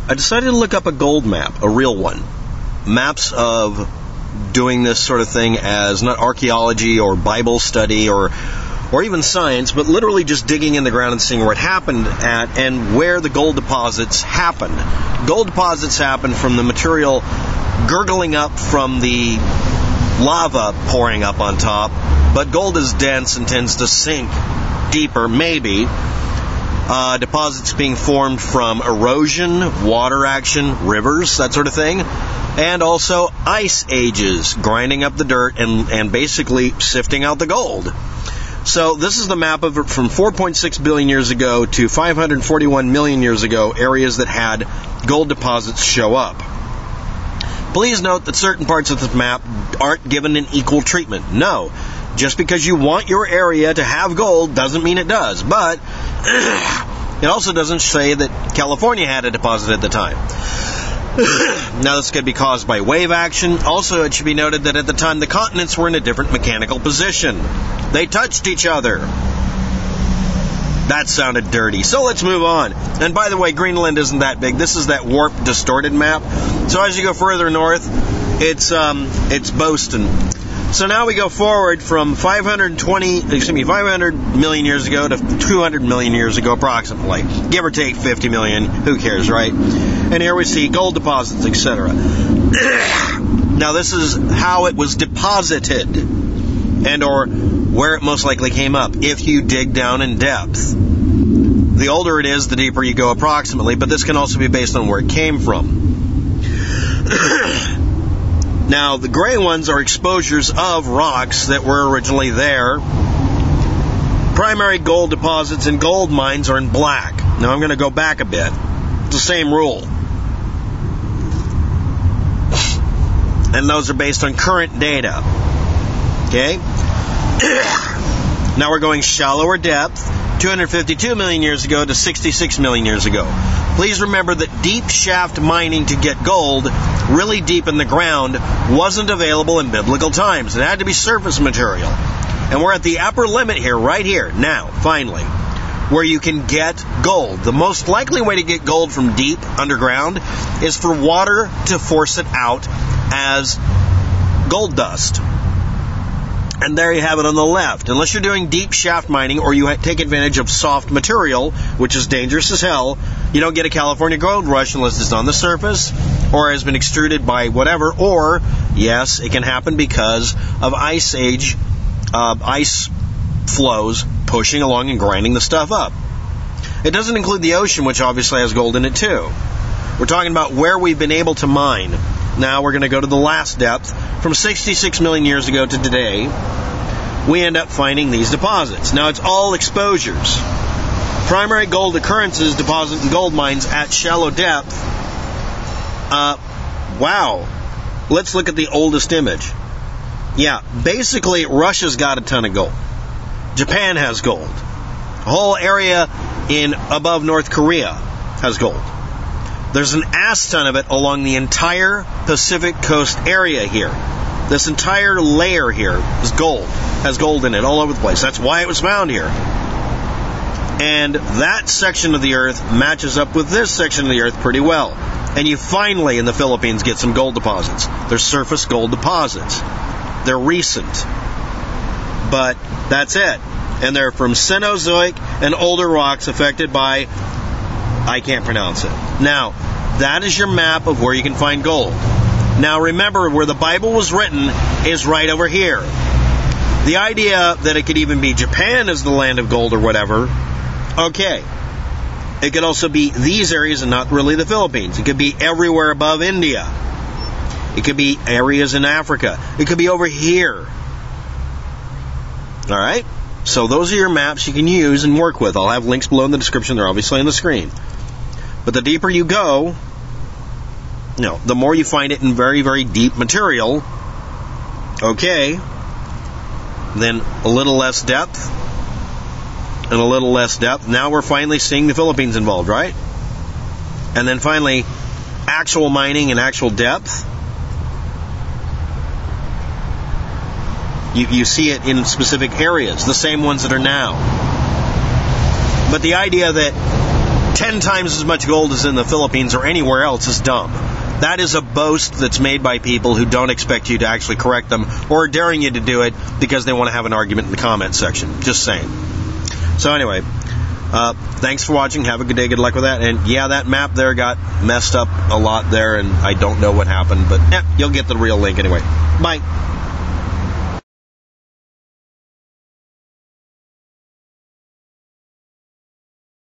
I decided to look up a gold map, a real one. Maps of doing this sort of thing as not archaeology or Bible study or even science, but literally just digging in the ground and seeing where it happened at and where the gold deposits happened. Gold deposits happen from the material gurgling up from the lava pouring up on top, but gold is dense and tends to sink deeper, maybe. Deposits being formed from erosion, water action, rivers, that sort of thing, and also ice ages, grinding up the dirt and basically sifting out the gold. So this is the map of it from 4.6 billion years ago to 541 million years ago, areas that had gold deposits show up. Please note that certain parts of this map aren't given an equal treatment. No, just because you want your area to have gold doesn't mean it does, but it also doesn't say that California had a deposit at the time. Now, this could be caused by wave action. Also, it should be noted that at the time, the continents were in a different mechanical position. They touched each other. That sounded dirty. So let's move on. And by the way, Greenland isn't that big. This is that warped, distorted map. So as you go further north, it's Boston. So now we go forward from 500 million years ago to 200 million years ago, approximately. Give or take 50 million. Who cares, right? And here we see gold deposits, etc. Now, this is how it was deposited and or where it most likely came up, if you dig down in depth. The older it is, the deeper you go approximately, but this can also be based on where it came from. Now, the gray ones are exposures of rocks that were originally there. Primary gold deposits and gold mines are in black. Now, I'm going to go back a bit. It's the same rule. And those are based on current data. Okay? Now we're going shallower depth, 252 million years ago to 66 million years ago. Please remember that deep shaft mining to get gold, really deep in the ground, wasn't available in biblical times. It had to be surface material. And we're at the upper limit here, right here, now, finally, where you can get gold. The most likely way to get gold from deep underground is for water to force it out as gold dust. And there you have it on the left. Unless you're doing deep shaft mining or you take advantage of soft material, which is dangerous as hell, you don't get a California gold rush unless it's on the surface or has been extruded by whatever. Or, yes, it can happen because of ice age, ice flows pushing along and grinding the stuff up. It doesn't include the ocean, which obviously has gold in it too. We're talking about where we've been able to mine. Now we're going to go to the last depth. From 66 million years ago to today, we end up finding these deposits. Now it's all exposures. Primary gold occurrences deposit in gold mines at shallow depth. Wow. Let's look at the oldest image. Yeah, basically Russia's got a ton of gold. Japan has gold. The whole area in above North Korea has gold. There's an ass ton of it along the entire Pacific coast area here. This entire layer here is gold, has gold in it all over the place. That's why it was found here. And that section of the earth matches up with this section of the earth pretty well. And you finally, in the Philippines, get some gold deposits. They're surface gold deposits. They're recent. But that's it. And they're from Cenozoic and older rocks affected by, I can't pronounce it. Now, that is your map of where you can find gold. Now, remember, where the Bible was written is right over here. The idea that it could even be Japan as the land of gold or whatever, okay. It could also be these areas and not really the Philippines. It could be everywhere above India. It could be areas in Africa. It could be over here. All right? So those are your maps you can use and work with. I'll have links below in the description. They're obviously on the screen. But the deeper you go, the more you find it in very, very deep material, okay, then a little less depth, and a little less depth. Now we're finally seeing the Philippines involved, right? And then finally, actual mining and actual depth. You see it in specific areas, the same ones that are now. But the idea that 10 times as much gold as in the Philippines or anywhere else is dumb. That is a boast that's made by people who don't expect you to actually correct them or are daring you to do it because they want to have an argument in the comment section. Just saying. So anyway, thanks for watching. Have a good day. Good luck with that. And yeah, that map there got messed up a lot there, and I don't know what happened, but you'll get the real link anyway. Bye.